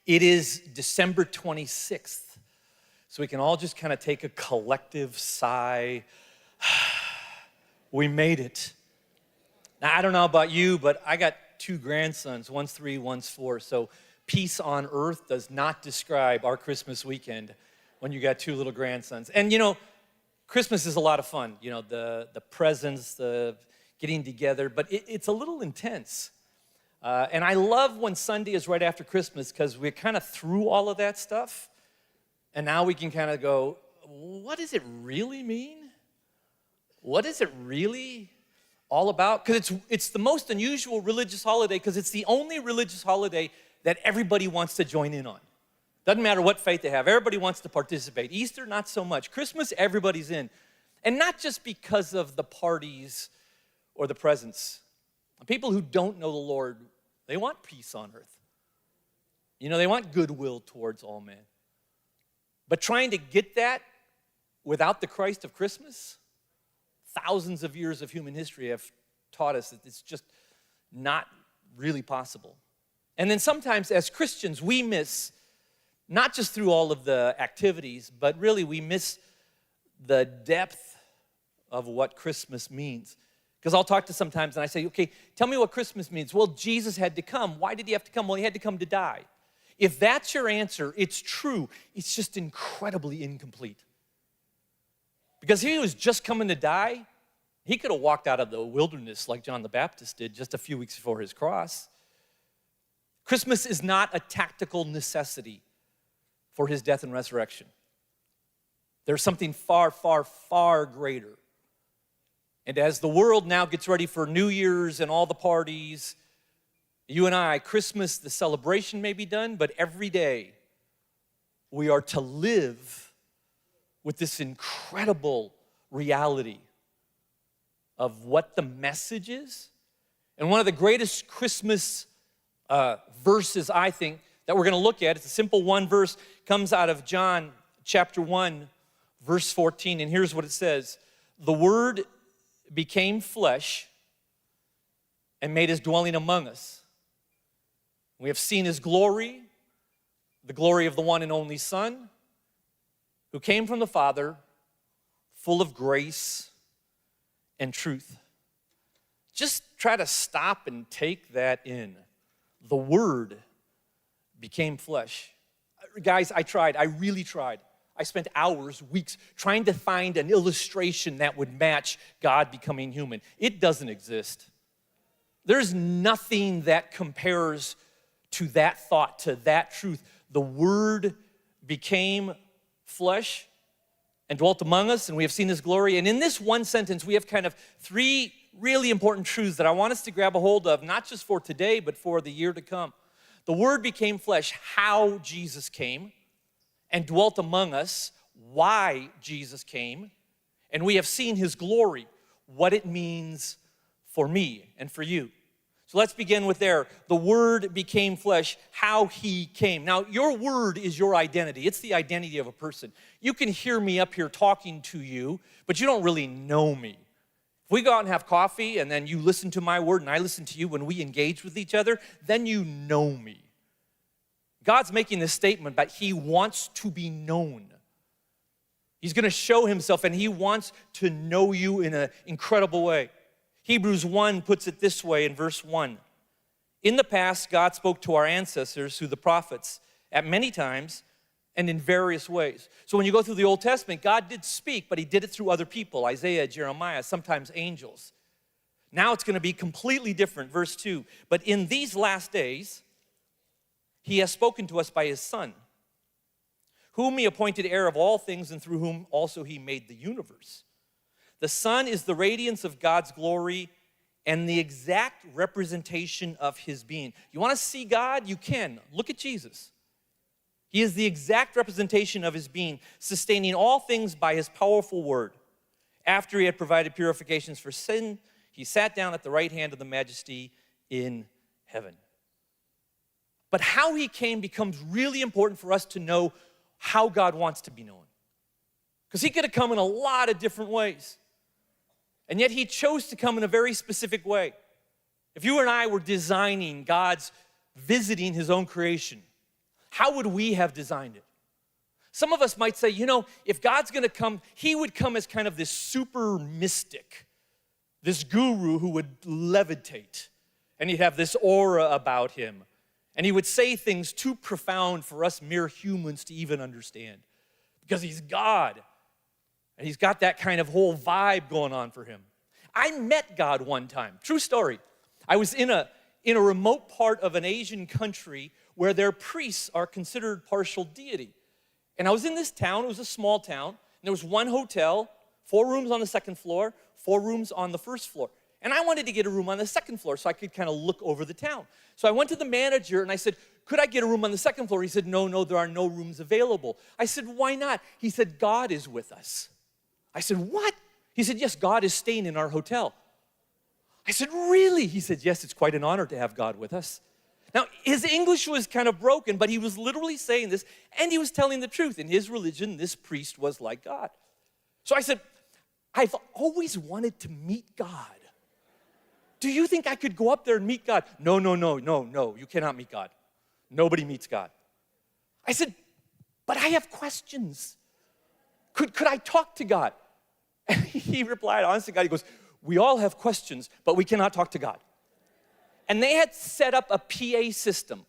It is December 26th, so we can all just kind of take a collective sigh. We made it. Now, I don't know about you, but I got two grandsons. One's 3, one's 4, so peace on earth does not describe our Christmas weekend when you got two little grandsons. And you know, Christmas is a lot of fun, you know, the presents, the getting together, but it's a little intense. And I love when Sunday is right after Christmas because we're kind of through all of that stuff. And now we can kind of go, what does it really mean? What is it really all about? Because it's the most unusual religious holiday because it's the only religious holiday that everybody wants to join in on. Doesn't matter what faith they have. Everybody wants to participate. Easter, not so much. Christmas, everybody's in. And not just because of the parties or the presents. People who don't know the Lord, they want peace on earth. You know, they want goodwill towards all men. But trying to get that without the Christ of Christmas, thousands of years of human history have taught us that it's just not really possible. And then sometimes as Christians, we miss, not just through all of the activities, but really we miss the depth of what Christmas means. Because I'll talk to sometimes and I say, okay, tell me what Christmas means. Well, Jesus had to come. Why did he have to come? Well, he had to come to die. If that's your answer, it's true. It's just incredibly incomplete. Because he was just coming to die. He could have walked out of the wilderness like John the Baptist did just a few weeks before his cross. Christmas is not a tactical necessity for his death and resurrection. There's something far, far, far greater. And as the world now gets ready for New Year's and all the parties, you and I, Christmas, the celebration may be done, but every day we are to live with this incredible reality of what the message is. And one of the greatest Christmas verses, I think, that we're going to look at, it's a simple one verse, comes out of John chapter 1, verse 14, and here's what it says. The Word became flesh and made his dwelling among us. We have seen his glory, the glory of the one and only Son, who came from the Father, full of grace and truth. Just try to stop and take that in. The Word became flesh. Guys, I really tried. I spent hours, weeks, trying to find an illustration that would match God becoming human. It doesn't exist. There's nothing that compares to that thought, to that truth. The Word became flesh and dwelt among us, and we have seen his glory. And in this one sentence, we have kind of three really important truths that I want us to grab a hold of, not just for today, but for the year to come. The Word became flesh, how Jesus came and dwelt among us, why Jesus came, and we have seen his glory, what it means for me and for you. So let's begin with there. The Word became flesh, how he came. Now, your word is your identity. It's the identity of a person. You can hear me up here talking to you, but you don't really know me. If we go out and have coffee and then you listen to my word and I listen to you when we engage with each other, then you know me. God's making this statement that he wants to be known. He's going to show himself and he wants to know you in an incredible way. Hebrews 1 puts it this way in verse 1. In the past, God spoke to our ancestors through the prophets at many times and in various ways. So when you go through the Old Testament, God did speak, but he did it through other people, Isaiah, Jeremiah, sometimes angels. Now it's going to be completely different. Verse 2, but in these last days, he has spoken to us by his Son, whom he appointed heir of all things and through whom also he made the universe. The Son is the radiance of God's glory and the exact representation of his being. You want to see God? You can. Look at Jesus. He is the exact representation of his being, sustaining all things by his powerful word. After he had provided purifications for sin, he sat down at the right hand of the Majesty in heaven. But how he came becomes really important for us to know how God wants to be known. Because he could have come in a lot of different ways. And yet he chose to come in a very specific way. If you and I were designing God's visiting his own creation, How would we have designed it? Some of us might say, if God's going to come, he would come as kind of this super mystic, this guru who would levitate, and he'd have this aura about him, and he would say things too profound for us mere humans to even understand, because he's God, and he's got that kind of whole vibe going on for him. I met God one time, true story. I was in a remote part of an Asian country where their priests are considered partial deity. And I was in this town, it was a small town, and there was one hotel, 4 rooms on the second floor, 4 rooms on the first floor. And I wanted to get a room on the second floor so I could kind of look over the town. So I went to the manager and I said, could I get a room on the second floor? He said, no, there are no rooms available. I said, why not? He said, God is with us. I said, what? He said, yes, God is staying in our hotel. I said, really? He said, yes, it's quite an honor to have God with us. Now, his English was kind of broken, but he was literally saying this, and he was telling the truth. In his religion, this priest was like God. So I said, I've always wanted to meet God. Do you think I could go up there and meet God? No, you cannot meet God. Nobody meets God. I said, but I have questions. Could I talk to God? And he replied, honest to God, he goes, we all have questions, but we cannot talk to God. And they had set up a PA system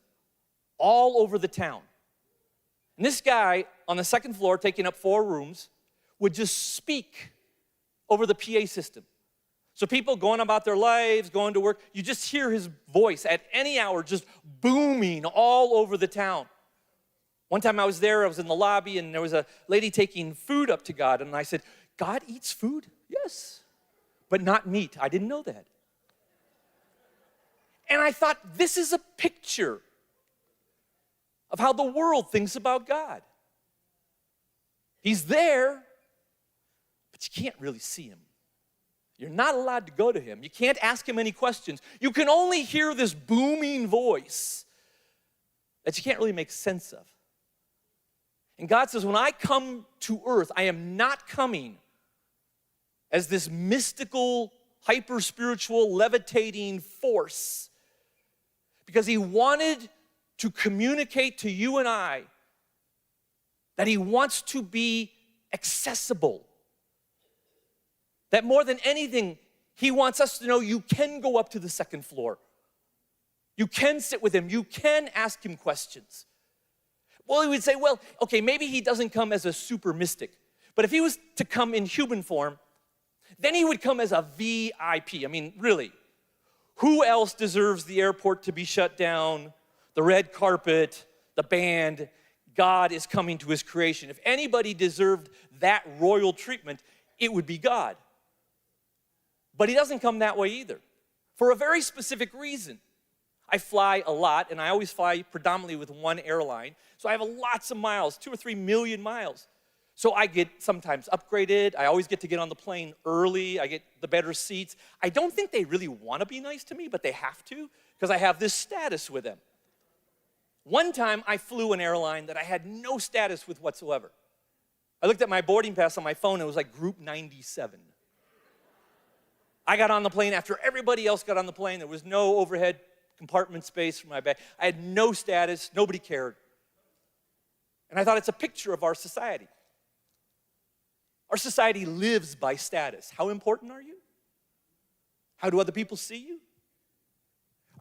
all over the town. And this guy on the second floor, taking up 4 rooms, would just speak over the PA system. So people going about their lives, going to work, you just hear his voice at any hour just booming all over the town. One time I was there, I was in the lobby, and there was a lady taking food up to God, and I said, God eats food? Yes, but not meat. I didn't know that. And I thought, this is a picture of how the world thinks about God. He's there, but you can't really see him. You're not allowed to go to him. You can't ask him any questions. You can only hear this booming voice that you can't really make sense of. And God says, when I come to earth, I am not coming as this mystical, hyper-spiritual, levitating force, because he wanted to communicate to you and I that he wants to be accessible. That more than anything, he wants us to know you can go up to the second floor. You can sit with him. You can ask him questions. Well, he would say, well, okay, maybe he doesn't come as a super mystic. But if he was to come in human form, then he would come as a VIP. I mean, really. Who else deserves the airport to be shut down, the red carpet, the band? God is coming to his creation. If anybody deserved that royal treatment, it would be God. But he doesn't come that way either, for a very specific reason. I fly a lot, and I always fly predominantly with one airline, so I have lots of miles, 2 or 3 million miles. So I get sometimes upgraded. I always get to get on the plane early. I get the better seats. I don't think they really want to be nice to me, but they have to, because I have this status with them. One time, I flew an airline that I had no status with whatsoever. I looked at my boarding pass on my phone, and it was like Group 97. I got on the plane after everybody else got on the plane. There was no overhead compartment space for my bag. I had no status. Nobody cared. And I thought it's a picture of our society. Our society lives by status. How important are you? How do other people see you?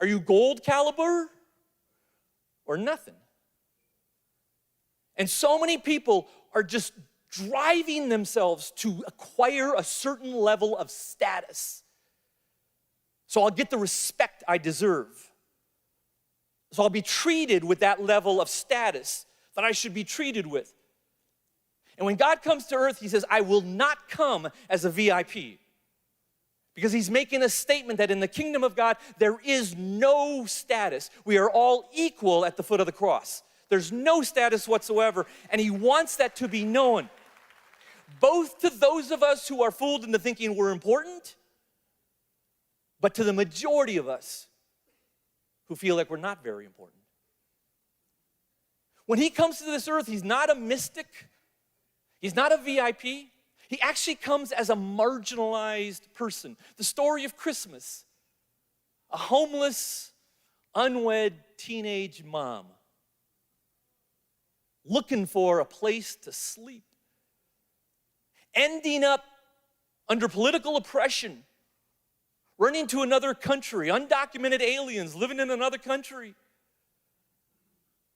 Are you gold caliber or nothing? And so many people are just driving themselves to acquire a certain level of status. So I'll get the respect I deserve. So I'll be treated with that level of status that I should be treated with. And when God comes to earth, he says, I will not come as a VIP. Because he's making a statement that in the kingdom of God, there is no status. We are all equal at the foot of the cross. There's no status whatsoever, and he wants that to be known. Both to those of us who are fooled into thinking we're important, but to the majority of us who feel like we're not very important. When he comes to this earth, he's not a mystic. He's not a VIP. He actually comes as a marginalized person. The story of Christmas. A homeless, unwed teenage mom looking for a place to sleep, ending up under political oppression, running to another country, undocumented aliens living in another country,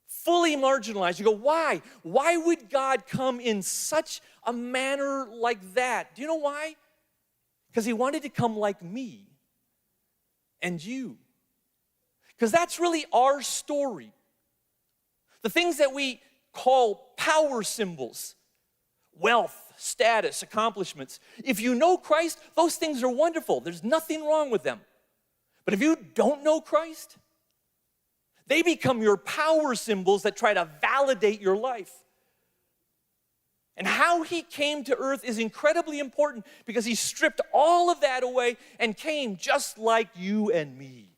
fully marginalized. You go, why? Why would God come in such a manner like that? Do you know why? Because he wanted to come like me and you. Because that's really our story. The things that we call power symbols, wealth, status, accomplishments. If you know Christ, those things are wonderful. There's nothing wrong with them. But if you don't know Christ, they become your power symbols that try to validate your life. And how he came to earth is incredibly important because he stripped all of that away and came just like you and me,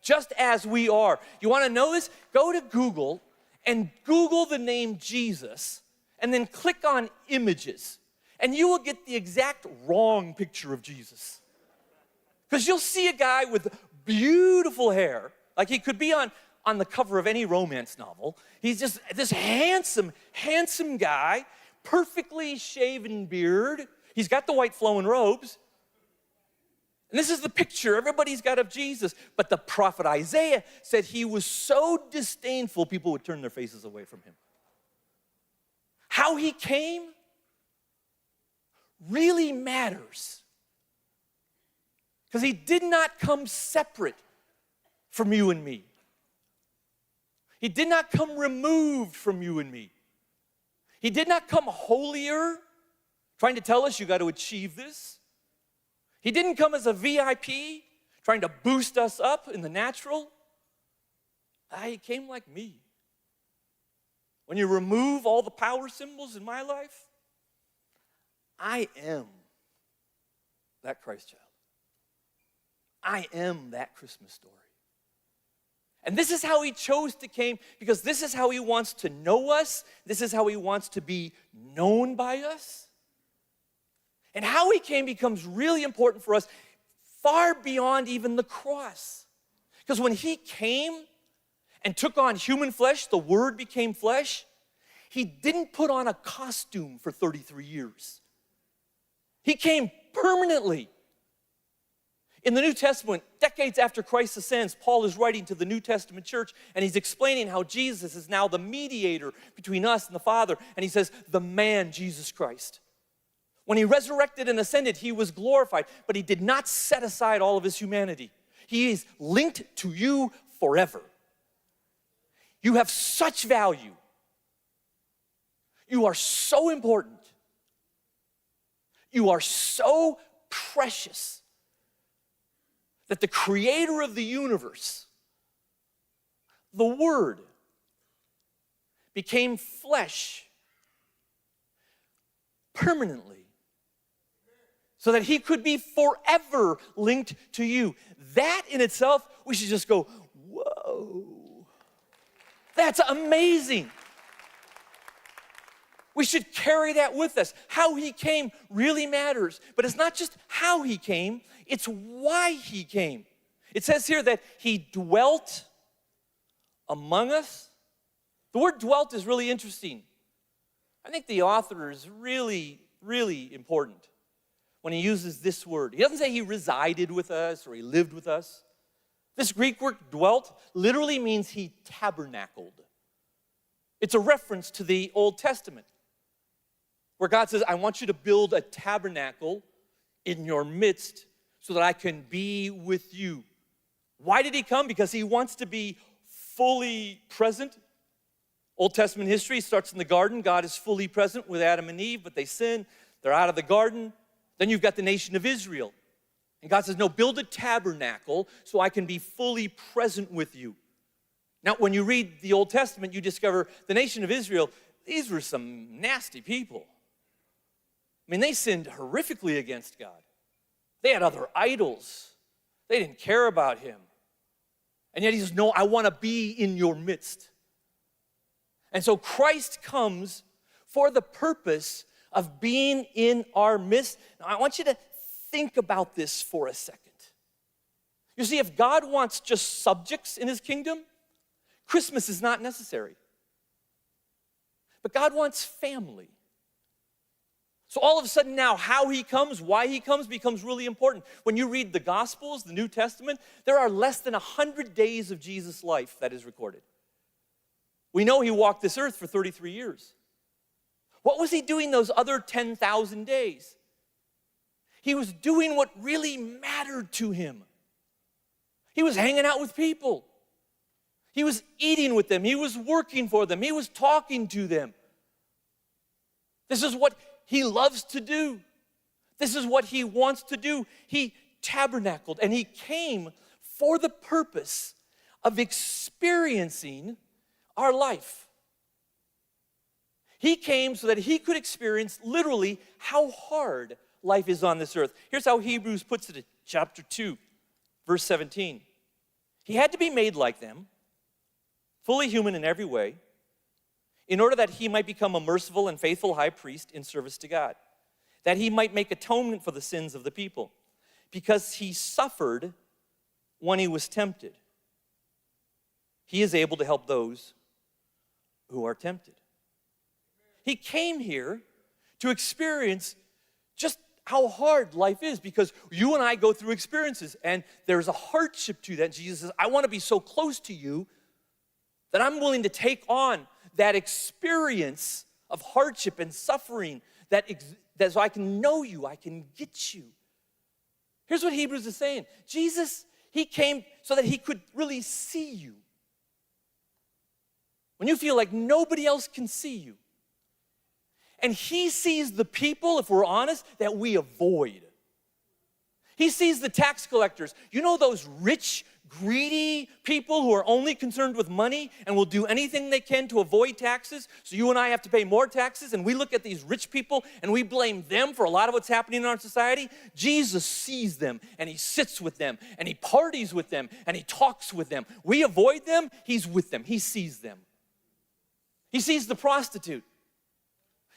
just as we are. You want to know this? Go to Google and Google the name Jesus and then click on images, and you will get the exact wrong picture of Jesus. Because you'll see a guy with beautiful hair, like he could be on the cover of any romance novel. He's just this handsome guy, perfectly shaven beard. He's got the white flowing robes. And this is the picture everybody's got of Jesus. But the prophet Isaiah said he was so disdainful, people would turn their faces away from him. How he came really matters. Because he did not come separate from you and me. He did not come removed from you and me. He did not come holier, trying to tell us you got to achieve this. He didn't come as a VIP, trying to boost us up in the natural. He came like me. When you remove all the power symbols in my life, I am that Christ child. I am that Christmas story. And this is how he chose to come, because this is how he wants to know us. This is how he wants to be known by us. And how he came becomes really important for us, far beyond even the cross. Because when he came and took on human flesh, the Word became flesh, he didn't put on a costume for 33 years. He came permanently. In the New Testament, decades after Christ ascends, Paul is writing to the New Testament church, and he's explaining how Jesus is now the mediator between us and the Father. And he says, the man, Jesus Christ. When he resurrected and ascended, he was glorified, but he did not set aside all of his humanity. He is linked to you forever. You have such value. You are so important. You are so precious that the creator of the universe, the Word, became flesh permanently so that he could be forever linked to you. That in itself, we should just go, whoa. That's amazing. We should carry that with us. How he came really matters. But it's not just how he came, it's why he came. It says here that he dwelt among us. The word dwelt is really interesting. I think the author is really, really important when he uses this word. He doesn't say he resided with us or he lived with us. This Greek word, dwelt, literally means he tabernacled. It's a reference to the Old Testament, where God says, I want you to build a tabernacle in your midst so that I can be with you. Why did he come? Because he wants to be fully present. Old Testament history starts in the garden. God is fully present with Adam and Eve, but they sin. They're out of the garden. Then you've got the nation of Israel. And God says, no, build a tabernacle so I can be fully present with you. Now, when you read the Old Testament, you discover the nation of Israel, these were some nasty people. I mean, they sinned horrifically against God. They had other idols. They didn't care about him. And yet he says, no, I want to be in your midst. And so Christ comes for the purpose of being in our midst. Now, I want you to think about this for a second. You see, if God wants just subjects in his kingdom, Christmas is not necessary. But God wants family. So all of a sudden now, how he comes, why he comes, becomes really important. When you read the Gospels, the New Testament, there are less than 100 days of Jesus' life that is recorded. We know he walked this earth for 33 years. What was he doing those other 10,000 days? He was doing what really mattered to him. He was hanging out with people. He was eating with them. He was working for them. He was talking to them. This is what he loves to do. This is what he wants to do. He tabernacled and he came for the purpose of experiencing our life. He came so that he could experience literally how hard life is on this earth. Here's how Hebrews puts it in chapter 2, verse 17. He had to be made like them, fully human in every way, in order that he might become a merciful and faithful high priest in service to God, that he might make atonement for the sins of the people, because he suffered when he was tempted. He is able to help those who are tempted. He came here to experience just how hard life is, because you and I go through experiences, and there's a hardship to that. Jesus says, I want to be so close to you that I'm willing to take on that experience of hardship and suffering, that so I can know you, I can get you. Here's what Hebrews is saying. Jesus, he came so that he could really see you. When you feel like nobody else can see you. And he sees the people, if we're honest, that we avoid. He sees the tax collectors. You know those rich, greedy people who are only concerned with money and will do anything they can to avoid taxes, so you and I have to pay more taxes, and we look at these rich people and we blame them for a lot of what's happening in our society. Jesus sees them, and he sits with them, and he parties with them, and he talks with them. We avoid them, he's with them. He sees them. He sees the prostitute.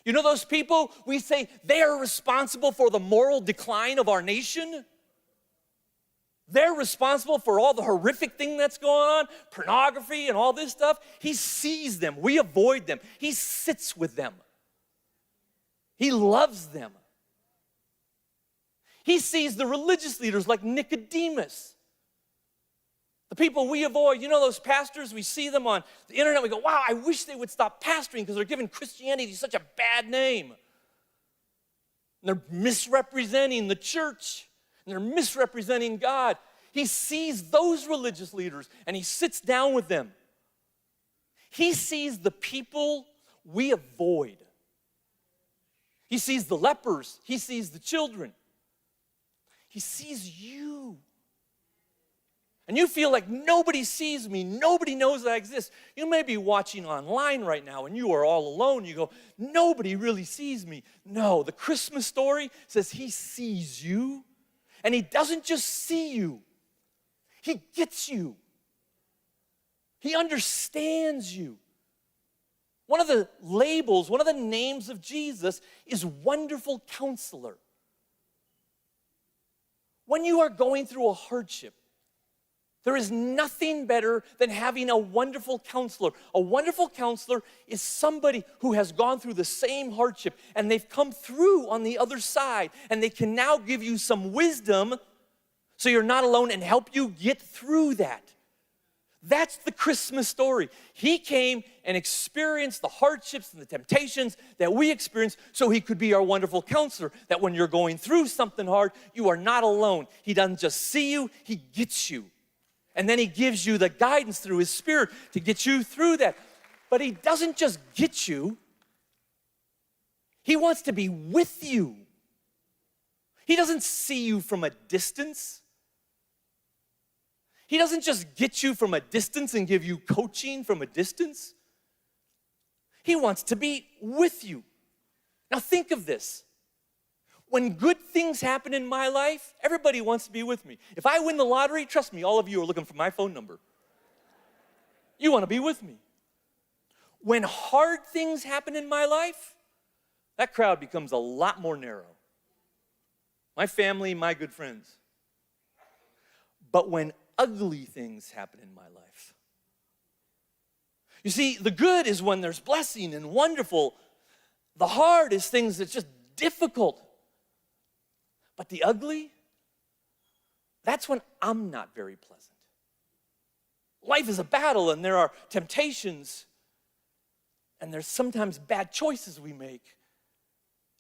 You know those people, we say they are responsible for the moral decline of our nation? They're responsible for all the horrific thing that's going on, pornography and all this stuff. He sees them. We avoid them. He sits with them. He loves them. He sees the religious leaders like Nicodemus. The people we avoid, you know those pastors, we see them on the internet, we go, wow, I wish they would stop pastoring because they're giving Christianity such a bad name. And they're misrepresenting the church, and they're misrepresenting God. He sees those religious leaders, and he sits down with them. He sees the people we avoid. He sees the lepers. He sees the children. He sees you. And you feel like nobody sees me, nobody knows I exist. You may be watching online right now and you are all alone. You go, nobody really sees me. No, the Christmas story says he sees you, and he doesn't just see you, he gets you. He understands you. One of the labels, one of the names of Jesus is Wonderful Counselor. When you are going through a hardship, there is nothing better than having a wonderful counselor. A wonderful counselor is somebody who has gone through the same hardship and they've come through on the other side, and they can now give you some wisdom so you're not alone and help you get through that. That's the Christmas story. He came and experienced the hardships and the temptations that we experience so he could be our wonderful counselor, that when you're going through something hard, you are not alone. He doesn't just see you, he gets you. And then he gives you the guidance through his Spirit to get you through that. But he doesn't just get you. He wants to be with you. He doesn't see you from a distance. He doesn't just get you from a distance and give you coaching from a distance. He wants to be with you. Now think of this. When good things happen in my life, everybody wants to be with me. If I win the lottery, trust me, all of you are looking for my phone number. You want to be with me. When hard things happen in my life, that crowd becomes a lot more narrow. My family, my good friends. But when ugly things happen in my life, You see, the good is when there's blessing and wonderful. The hard is things that's just difficult. But the ugly, that's when I'm not very pleasant. Life is a battle, and there are temptations, and there's sometimes bad choices we make.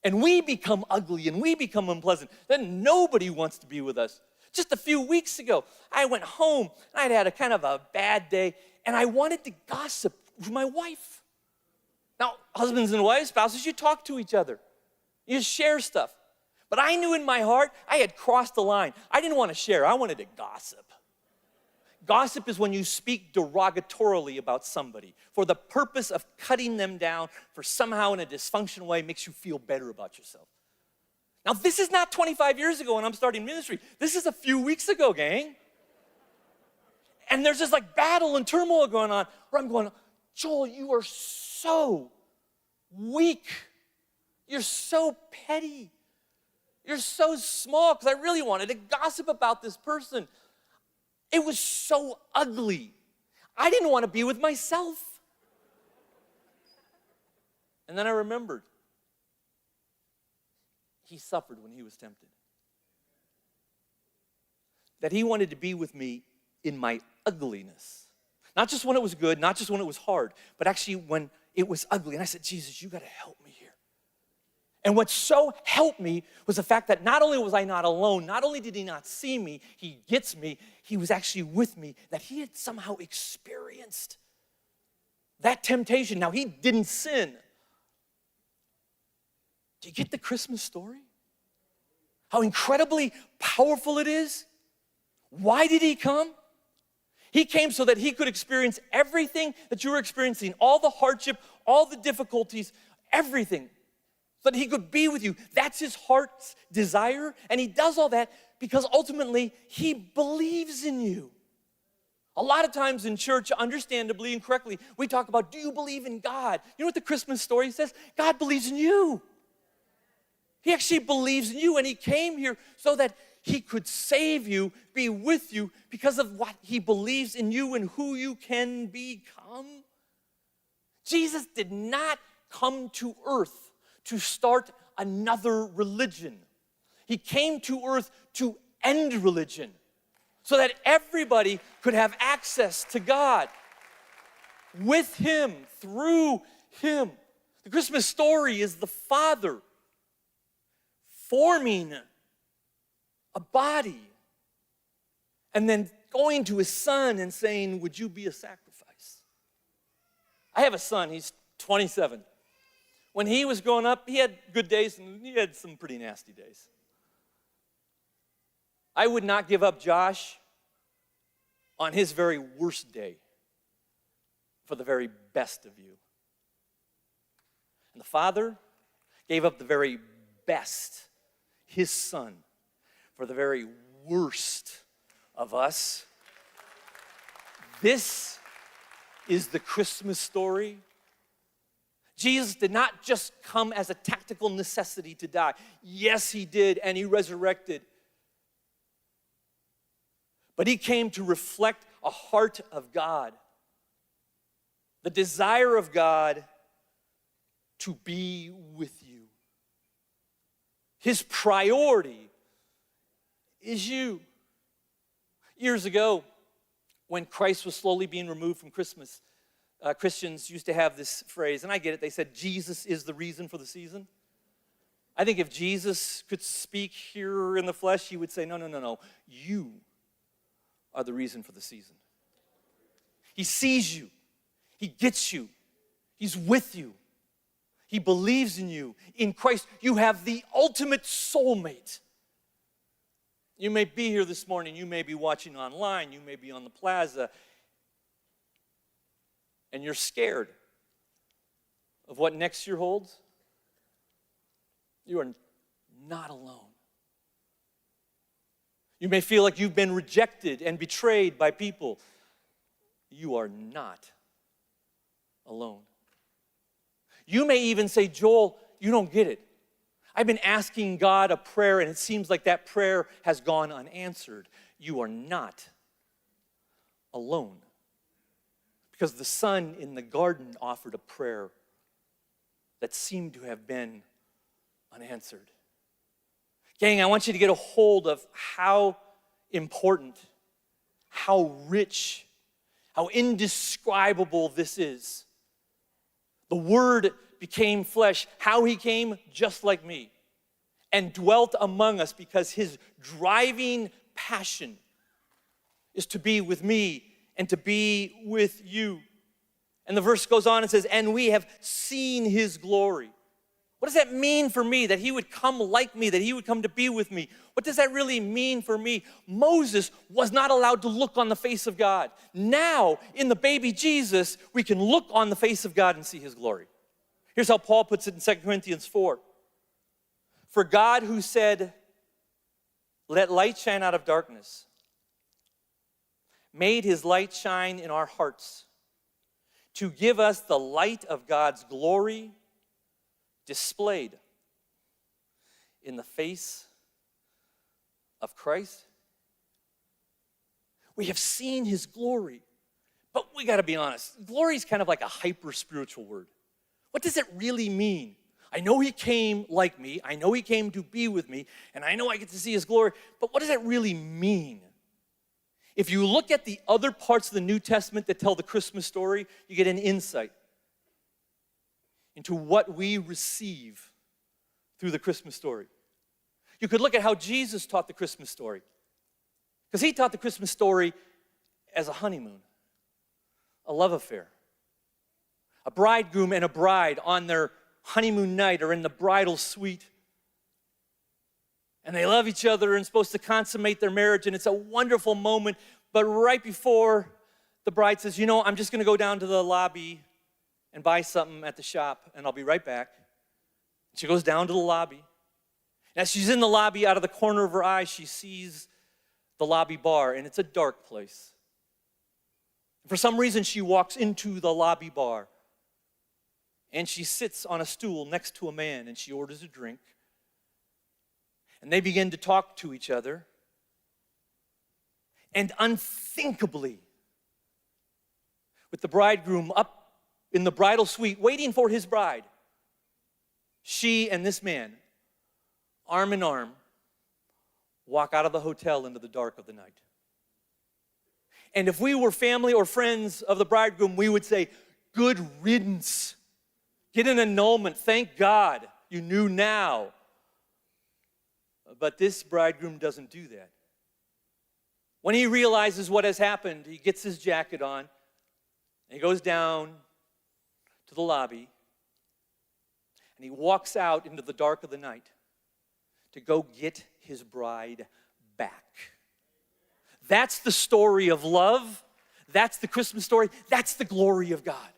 And we become ugly, and we become unpleasant. Then nobody wants to be with us. Just a few weeks ago, I went home, and I'd had a kind of a bad day, and I wanted to gossip with my wife. Now, husbands and wives, spouses, you talk to each other. You share stuff. But I knew in my heart I had crossed the line. I didn't want to share. I wanted to gossip. Gossip is when you speak derogatorily about somebody for the purpose of cutting them down for somehow in a dysfunctional way makes you feel better about yourself. Now, this is not 25 years ago when I'm starting ministry. This is a few weeks ago, gang. And there's this like battle and turmoil going on where I'm going, Joel, you are so weak. You're so petty. You're so small, because I really wanted to gossip about this person. It was so ugly. I didn't want to be with myself. And then I remembered, he suffered when he was tempted. That he wanted to be with me in my ugliness. Not just when it was good, not just when it was hard, but actually when it was ugly. And I said, Jesus, you got to help me here. And what so helped me was the fact that not only was I not alone, not only did he not see me, he gets me, he was actually with me, that he had somehow experienced that temptation. Now, he didn't sin. Do you get the Christmas story? How incredibly powerful it is? Why did he come? He came so that he could experience everything that you were experiencing, all the hardship, all the difficulties, everything. So that he could be with you. That's his heart's desire. And he does all that because ultimately he believes in you. A lot of times in church, understandably and correctly, we talk about, do you believe in God? You know what the Christmas story says? God believes in you. He actually believes in you, and he came here so that he could save you, be with you, because of what he believes in you and who you can become. Jesus did not come to earth to start another religion. He came to earth to end religion so that everybody could have access to God with him, through him. The Christmas story is the Father forming a body and then going to his Son and saying, would you be a sacrifice? I have a son, he's 27. When he was growing up, he had good days and he had some pretty nasty days. I would not give up Josh on his very worst day for the very best of you. And the Father gave up the very best, his Son, for the very worst of us. This is the Christmas story. Jesus did not just come as a tactical necessity to die. Yes, he did, and he resurrected. But he came to reflect a heart of God, the desire of God to be with you. His priority is you. Years ago, when Christ was slowly being removed from Christmas, Christians used to have this phrase, and I get it. They said, Jesus is the reason for the season. I think if Jesus could speak here in the flesh, he would say, no. You are the reason for the season. He sees you. He gets you. He's with you. He believes in you. In Christ, you have the ultimate soulmate. You may be here this morning. You may be watching online. You may be on the plaza. And you're scared of what next year holds. You are not alone. You may feel like you've been rejected and betrayed by people. You are not alone. You may even say, Joel, you don't get it. I've been asking God a prayer, and it seems like that prayer has gone unanswered. You are not alone. Because the son in the garden offered a prayer that seemed to have been unanswered. Gang, I want you to get a hold of how important, how rich, how indescribable this is. The Word became flesh. How he came, just like me, and dwelt among us, because his driving passion is to be with me and to be with you. And the verse goes on and says, and we have seen his glory. What does that mean for me, that he would come like me, that he would come to be with me? What does that really mean for me? Moses was not allowed to look on the face of God. Now, in the baby Jesus, we can look on the face of God and see his glory. Here's how Paul puts it in 2 Corinthians 4. For God, who said, let light shine out of darkness, made his light shine in our hearts to give us the light of God's glory displayed in the face of Christ. We have seen his glory. But we got to be honest, glory is kind of like a hyper-spiritual word. What does it really mean? I know he came like me. I know he came to be with me. And I know I get to see his glory. But what does that really mean? If you look at the other parts of the New Testament that tell the Christmas story, you get an insight into what we receive through the Christmas story. You could look at how Jesus taught the Christmas story. Because he taught the Christmas story as a honeymoon, a love affair. A bridegroom and a bride on their honeymoon night are in the bridal suite. And they love each other and supposed to consummate their marriage, and it's a wonderful moment. But right before, the bride says, you know, I'm just going to go down to the lobby and buy something at the shop, and I'll be right back. She goes down to the lobby. And as she's in the lobby, out of the corner of her eye, she sees the lobby bar, and it's a dark place. For some reason, she walks into the lobby bar, and she sits on a stool next to a man, and she orders a drink. And they begin to talk to each other. And unthinkably, with the bridegroom up in the bridal suite waiting for his bride, she and this man, arm in arm, walk out of the hotel into the dark of the night. And if we were family or friends of the bridegroom, we would say, good riddance. Get an annulment. Thank God you knew now. But this bridegroom doesn't do that. When he realizes what has happened, he gets his jacket on, and he goes down to the lobby, and he walks out into the dark of the night to go get his bride back. That's the story of love. That's the Christmas story. That's the glory of God.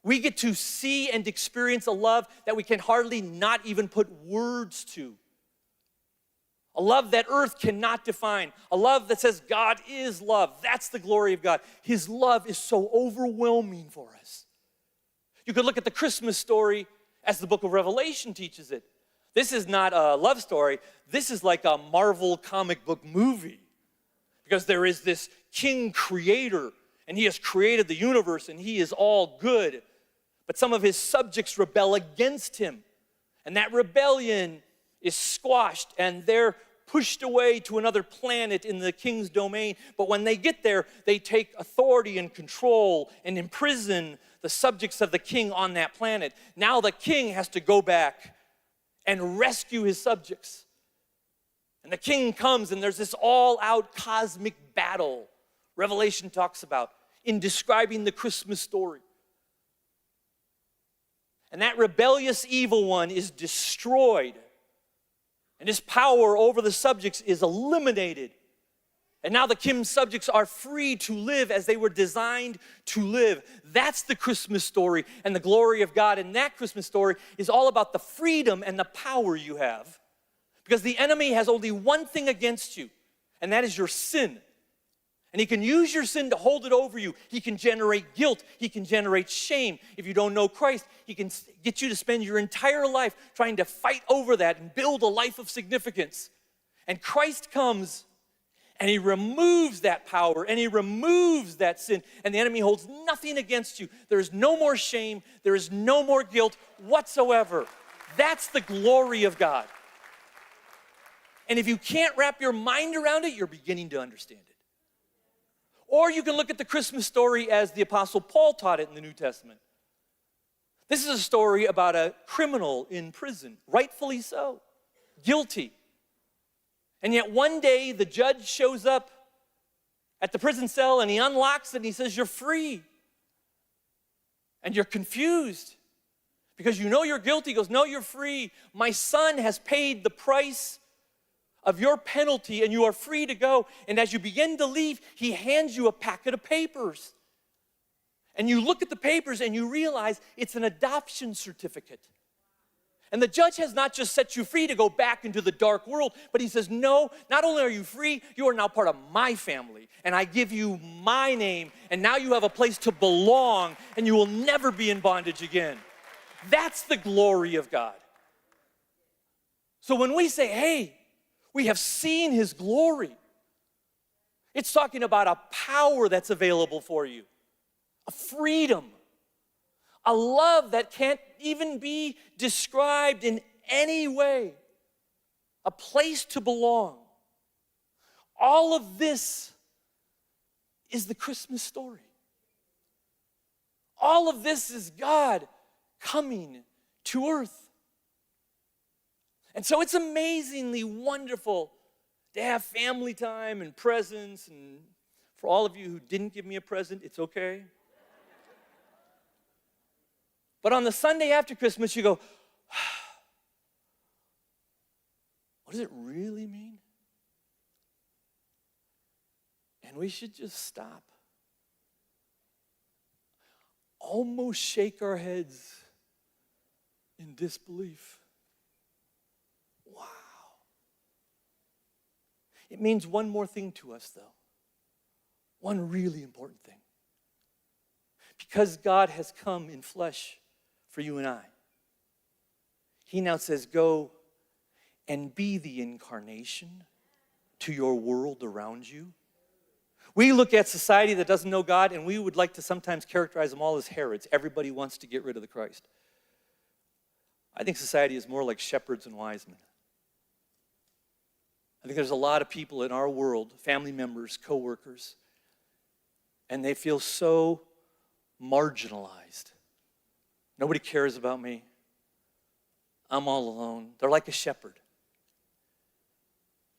We get to see and experience a love that we can hardly not even put words to. A love that earth cannot define. A love that says God is love. That's the glory of God. His love is so overwhelming for us. You could look at the Christmas story as the book of Revelation teaches it. This is not a love story. This is like a Marvel comic book movie. Because there is this king creator, and he has created the universe, and he is all good. But some of his subjects rebel against him. And that rebellion is squashed, and they're pushed away to another planet in the king's domain. But when they get there, they take authority and control and imprison the subjects of the king on that planet. Now the king has to go back and rescue his subjects. And the king comes, and there's this all-out cosmic battle Revelation talks about in describing the Christmas story. And that rebellious evil one is destroyed. And his power over the subjects is eliminated. And now the king's subjects are free to live as they were designed to live. That's the Christmas story and the glory of God. And that Christmas story is all about the freedom and the power you have. Because the enemy has only one thing against you, and that is your sin. And he can use your sin to hold it over you. He can generate guilt. He can generate shame. If you don't know Christ, he can get you to spend your entire life trying to fight over that and build a life of significance. And Christ comes, And he removes that power, and he removes that sin, and the enemy holds nothing against you. There is no more shame. There is no more guilt whatsoever. That's the glory of God. And if you can't wrap your mind around it, you're beginning to understand it. Or you can look at the Christmas story as the Apostle Paul taught it in the New Testament. This is a story about a criminal in prison, rightfully so, guilty. And yet one day the judge shows up at the prison cell and he unlocks it and he says, "You're free." And you're confused because you know you're guilty. He goes, "No, you're free. My son has paid the price of your penalty and you are free to go." And as you begin to leave, he hands you a packet of papers. And you look at the papers and you realize it's an adoption certificate. And the judge has not just set you free to go back into the dark world, but he says, "No, not only are you free, you are now part of my family. And I give you my name, and now you have a place to belong, and you will never be in bondage again." That's the glory of God. So when we say, "Hey, we have seen his glory," it's talking about a power that's available for you, a freedom, a love that can't even be described in any way, a place to belong. All of this is the Christmas story. All of this is God coming to earth. And so it's amazingly wonderful to have family time and presents. And for all of you who didn't give me a present, it's okay. But on the Sunday after Christmas, you go, what does it really mean? And we should just stop. Almost shake our heads in disbelief. Wow. It means one more thing to us, though. One really important thing. Because God has come in flesh for you and I, he now says, "Go and be the incarnation to your world around you." We look at society that doesn't know God, and we would like to sometimes characterize them all as Herods. Everybody wants to get rid of the Christ. I think society is more like shepherds and wise men. I think there's a lot of people in our world, family members, coworkers, and they feel so marginalized. Nobody cares about me. I'm all alone. They're like a shepherd.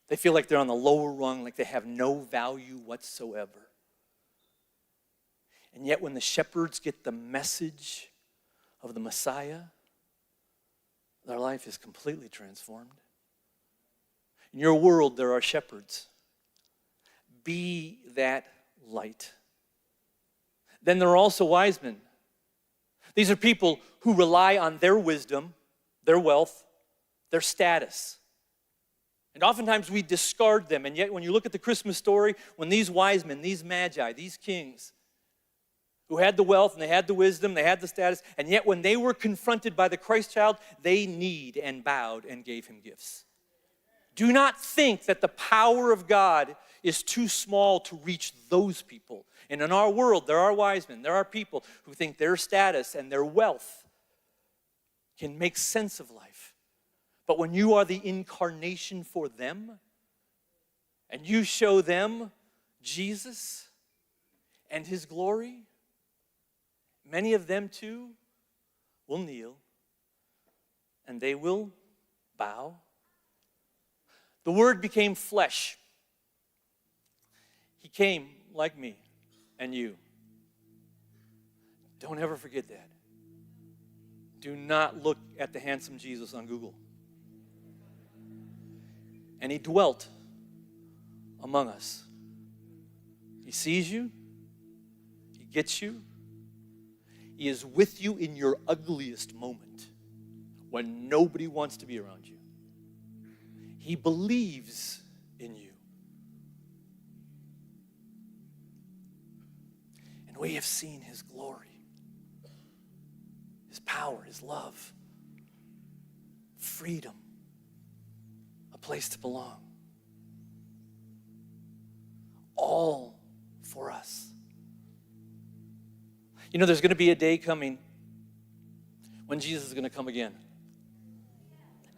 They feel like they're on the lower rung, like they have no value whatsoever. And yet when the shepherds get the message of the Messiah, their life is completely transformed. In your world, there are shepherds. Be that light. Then there are also wise men. These are people who rely on their wisdom, their wealth, their status. And oftentimes we discard them. And yet when you look at the Christmas story, when these wise men, these magi, these kings, who had the wealth and they had the wisdom, they had the status, and yet when they were confronted by the Christ child, they kneed and bowed and gave him gifts. Do not think that the power of God is too small to reach those people. And in our world, there are wise men, there are people who think their status and their wealth can make sense of life. But when you are the incarnation for them, and you show them Jesus and his glory, many of them too will kneel and they will bow. The Word became flesh. He came like me and you. Don't ever forget that. Do not look at the handsome Jesus on Google. And he dwelt among us. He sees you. He gets you. He is with you in your ugliest moment when nobody wants to be around you. He believes in you. And we have seen his glory, his power, his love, freedom, a place to belong. all for us. You know, there's going to be a day coming when Jesus is going to come again.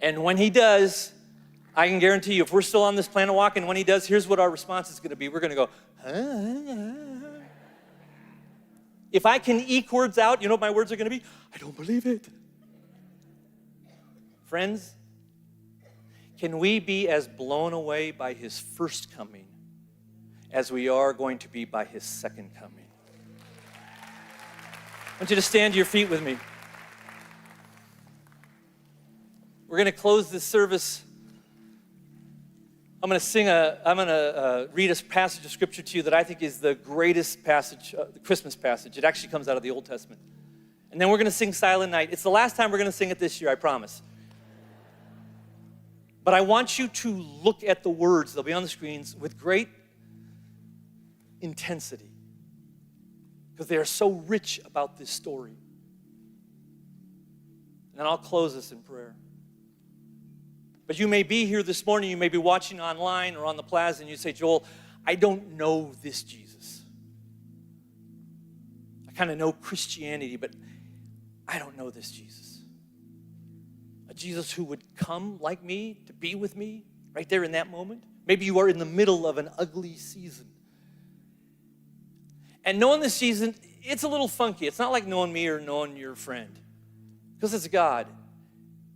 And when he does, I can guarantee you, if we're still on this planet walking, when he does, here's what our response is going to be. We're going to go, ah. If I can eke words out, you know what my words are going to be? I don't believe it. Friends, can we be as blown away by his first coming as we are going to be by his second coming? I want you to stand to your feet with me. We're going to close this service. I'm going to read a passage of scripture to you that I think is the greatest passage, the Christmas passage. It actually comes out of the Old Testament. And then we're going to sing Silent Night. It's the last time we're going to sing it this year, I promise. But I want you to look at the words, they'll be on the screens, with great intensity, because they are so rich about this story. And then I'll close this in prayer. But you may be here this morning, you may be watching online or on the plaza, and you say, Joel, I don't know this Jesus. I kind of know Christianity, but I don't know this Jesus. A Jesus who would come like me to be with me right there in that moment. Maybe you are in the middle of an ugly season. And knowing this Jesus, it's a little funky. It's not like knowing me or knowing your friend, because it's God.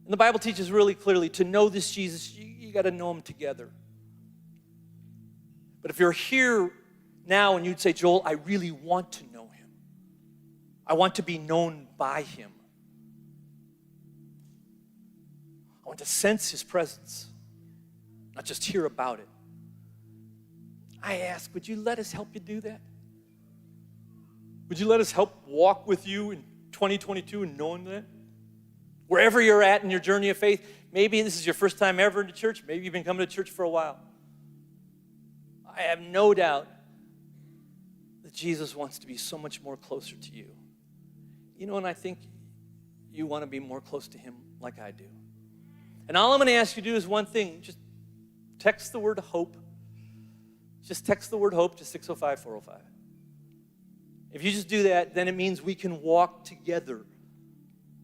And the Bible teaches really clearly to know this Jesus, you got to know him together. But if you're here now and you'd say, Joel, I really want to know him. I want to be known by him. I want to sense his presence, not just hear about it. I ask, would you let us help you do that? Would you let us help walk with you in 2022 and knowing that? Wherever you're at in your journey of faith, maybe this is your first time ever into church. Maybe you've been coming to church for a while. I have no doubt that Jesus wants to be so much more closer to you. You know, and I think you want to be more close to him like I do. And all I'm going to ask you to do is one thing. Just text the word hope. Just text the word hope to 605-405. If you just do that, then it means we can walk together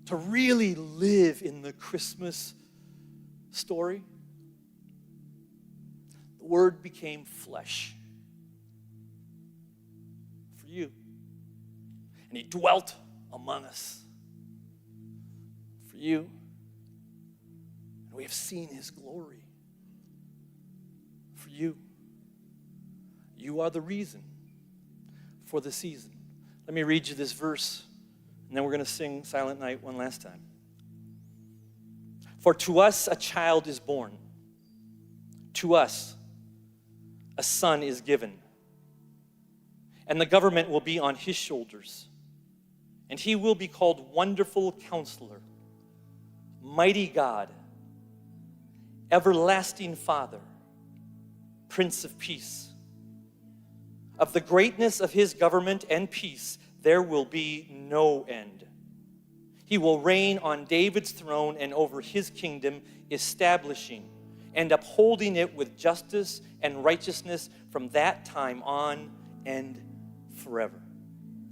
to really live in the Christmas story. The Word became flesh for you. And he dwelt among us for you. And we have seen his glory for you. You are the reason for the season. Let me read you this verse, and then we're going to sing Silent Night one last time. For to us a child is born. To us a son is given. And the government will be on his shoulders. And he will be called Wonderful Counselor, Mighty God, Everlasting Father, Prince of Peace. Of the greatness of his government and peace, there will be no end. He will reign on David's throne and over his kingdom, establishing and upholding it with justice and righteousness from that time on and forever.